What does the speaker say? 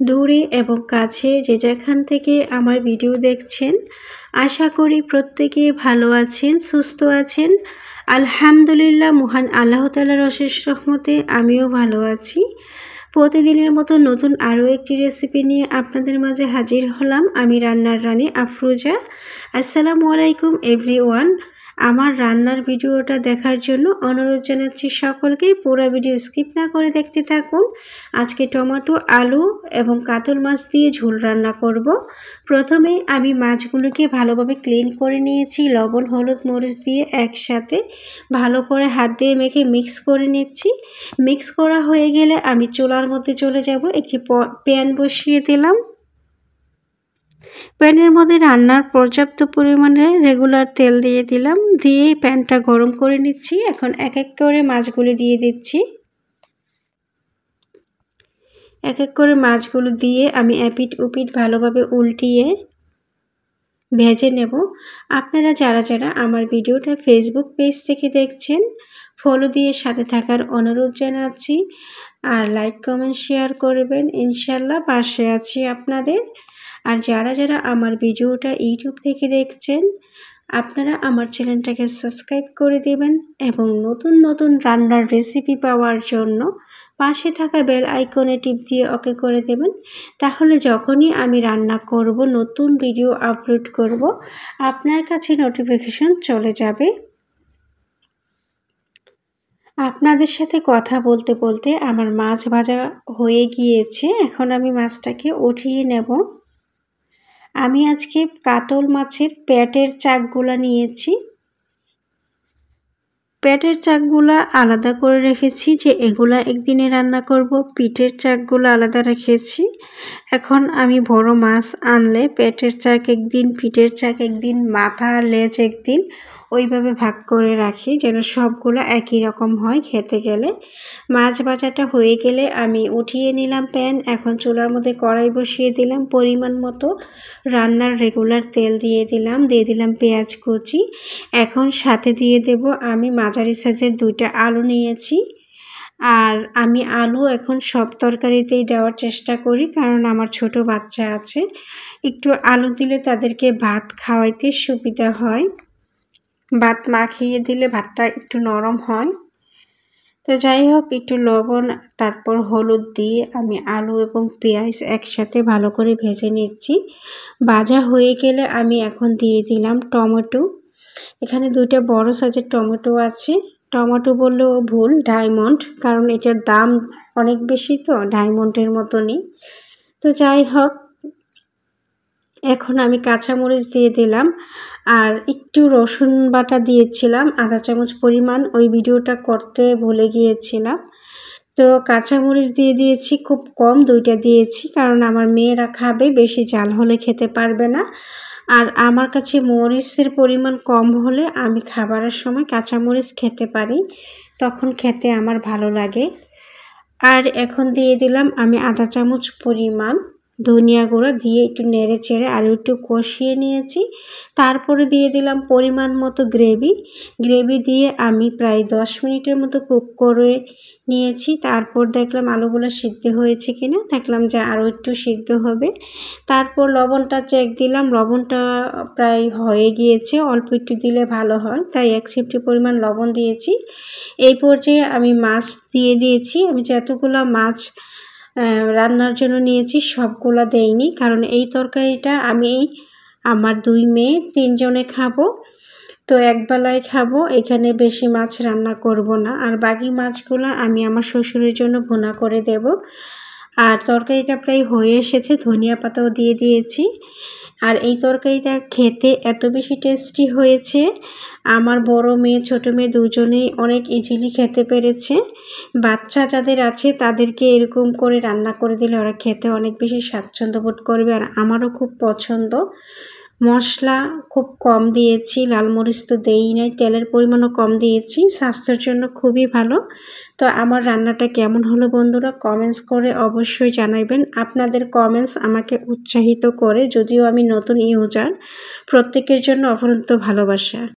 দূরে এবং কাছে যে যেখান থেকে আমার ভিডিও দেখছেন, আশা করি প্রত্যেকে ভালো আছেন, সুস্থ আছেন। আলহামদুলিল্লাহ, মহান আল্লাহ তাআলার অশেষ রহমতে আমিও ভালো আছি। প্রতিদিনের মতো নতুন আরও একটি রেসিপি নিয়ে আপনাদের মাঝে হাজির হলাম। আমি রান্নার রানী আফরোজা। আসসালামু আলাইকুম এভরিওয়ান। আমার রান্নার ভিডিওটা দেখার জন্য অনুরোধ জানাচ্ছি সকলকে, পুরো ভিডিও স্কিপ না করে দেখতে থাকুন। আজকে টমেটো, আলু এবং কাতল মাছ দিয়ে ঝোল রান্না করব। প্রথমে আমি মাছগুলোকে ভালোভাবে ক্লিন করে নিয়েছি, লবণ, হলুদ, মরিচ দিয়ে একসাথে ভালো করে হাত দিয়ে মেখে মিক্স করে নিচ্ছি। মিক্স করা হয়ে গেলে আমি চুলার মধ্যে চলে যাব। একটি প্যান বসিয়ে দিলাম। প্যানের মধ্যে রান্নার পর্যাপ্ত পরিমাণে রেগুলার তেল দিয়ে দিলাম, দিয়ে প্যানটা গরম করে নিচ্ছি। এখন এক এক করে মাছগুলো দিয়ে দিচ্ছি। এক এক করে মাছগুলো দিয়ে আমি এপিট উপিট ভালোভাবে উল্টিয়ে ভেজে নেব। আপনারা যারা যারা আমার ভিডিওটা ফেসবুক পেজ থেকে দেখছেন, ফলো দিয়ে সাথে থাকার অনুরোধ জানাচ্ছি। আর লাইক, কমেন্ট, শেয়ার করবেন। ইনশাল্লাহ পাশে আছি আপনাদের। আর যারা যারা আমার ভিডিওটা ইউটিউব থেকে দেখছেন, আপনারা আমার চ্যানেলটাকে সাবস্ক্রাইব করে দেবেন এবং নতুন নতুন রান্নার রেসিপি পাওয়ার জন্য পাশে থাকা বেল আইকনে টিপ দিয়ে ওকে করে দেবেন। তাহলে যখনই আমি রান্না করব, নতুন ভিডিও আপলোড করব, আপনার কাছে নোটিফিকেশন চলে যাবে। আপনাদের সাথে কথা বলতে বলতে আমার মাছ ভাজা হয়ে গিয়েছে। এখন আমি মাছটাকে উঠিয়ে নেব। আমি আজকে কাতল মাছের পেটের চাকগুলা নিয়েছি। পেটের চাকগুলা আলাদা করে রেখেছি, যে এগুলা একদিনে রান্না করব। পিঠের চাকগুলো আলাদা রেখেছি। এখন আমি বড় মাছ আনলে পেটের চাক একদিন, পিঠের চাক একদিন, মাথা লেজ একদিন, ওইভাবে ভাগ করে রাখি যেন সবগুলো একই রকম হয় খেতে গেলে। মাছ ভাজাটা হয়ে গেলে আমি উঠিয়ে নিলাম প্যান। এখন চুলার মধ্যে কড়াই বসিয়ে দিলাম। পরিমাণ মতো রান্নার রেগুলার তেল দিয়ে দিলাম পেঁয়াজ কুচি। এখন সাথে দিয়ে দেব আমি মাঝারি সাইজের 2টা আলু নিয়েছি। আর আমি আলু এখন সব তরকারিতেই দেওয়ার চেষ্টা করি, কারণ আমার ছোট বাচ্চা আছে। একটু আলু দিলে তাদেরকে ভাত খাওয়াইতে সুবিধা হয়। ভাত মাখিয়ে দিলে ভাতটা একটু নরম হয়। তো যাই হোক, একটু লবণ তারপর হলুদ দিয়ে আমি আলু এবং পেঁয়াজ একসাথে ভালো করে ভেজে নিচ্ছি। ভাজা হয়ে গেলে আমি এখন দিয়ে দিলাম টমেটো। এখানে 2টা বড় সাইজের টমেটো আছে। টমেটো বললেও ভুল, ডায়মন্ড, কারণ এটার দাম অনেক বেশি, তো ডায়মন্ডের মতনই। তো যাই হোক, এখন আমি কাঁচামরিচ দিয়ে দিলাম আর একটু রসুন বাটা দিয়েছিলাম আধা চামচ পরিমাণ, ওই ভিডিওটা করতে ভুলে গিয়েছিলাম। তো কাঁচামরিচ দিয়ে দিয়েছি, খুব কম 2টা দিয়েছি, কারণ আমার মেয়েরা খাবে, বেশি ঝাল হলে খেতে পারবে না। আর আমার কাছে মরিচের পরিমাণ কম হলে আমি খাবারের সময় কাঁচামরিচ খেতে পারি, তখন খেতে আমার ভালো লাগে। আর এখন দিয়ে দিলাম আমি আধা চামচ পরিমাণ ধনিয়া গুঁড়ো, দিয়ে একটু নেড়ে চেড়ে আর একটু কষিয়ে নিয়েছি। তারপরে দিয়ে দিলাম পরিমাণ মতো গ্রেভি দিয়ে আমি প্রায় 10 মিনিটের মতো কুক করে নিয়েছি। তারপর দেখলাম আলুগুলো সিদ্ধ হয়েছে কিনা, দেখলাম যে আরও একটু সিদ্ধ হবে। তারপর লবণটা চেক দিলাম, লবণটা প্রায় হয়ে গিয়েছে, অল্প একটু দিলে ভালো হয়, তাই 1 চিমটি পরিমাণ লবণ দিয়েছি। এই পর্যায়ে আমি মাছ দিয়ে দিয়েছি। আমি যতগুলো মাছ রান্নার জন্য নিয়েছি সবগুলো দেইনি, কারণ এই তরকারিটা আমি আমার 2 মেয়ে 3 জনে খাবো, তো একবেলায় খাবো। এখানে বেশি মাছ রান্না করব না। আর বাকি মাছগুলো আমি আমার শ্বশুরের জন্য ভুনা করে দেব। আর তরকারিটা প্রায় হয়ে এসেছে, ধনিয়া পাতাও দিয়ে দিয়েছি। আর এই তরকারিটা খেতে এত বেশি টেস্টি হয়েছে, আমার বড় মেয়ে ছোট মেয়ে দুজনেই অনেক ইজিলি খেতে পেরেছে। বাচ্চা যাদের আছে তাদেরকে এরকম করে রান্না করে দিলে ওরা খেতে অনেক বেশি স্বাচ্ছন্দ্য বোধ করবে। আর আমারও খুব পছন্দ। মশলা খুব কম দিয়েছি, লাল মরিচ তো দেই নাই, তেলের পরিমাণও কম দিয়েছি, স্বাস্থ্যের জন্য খুবই ভালো। তো আমার রান্নাটা কেমন হলো বন্ধুরা, কমেন্টস করে অবশ্যই জানাবেন। আপনাদের কমেন্টস আমাকে উৎসাহিত করে, যদিও আমি নতুন ইউজার। প্রত্যেকের জন্য অফুরন্ত ভালোবাসা।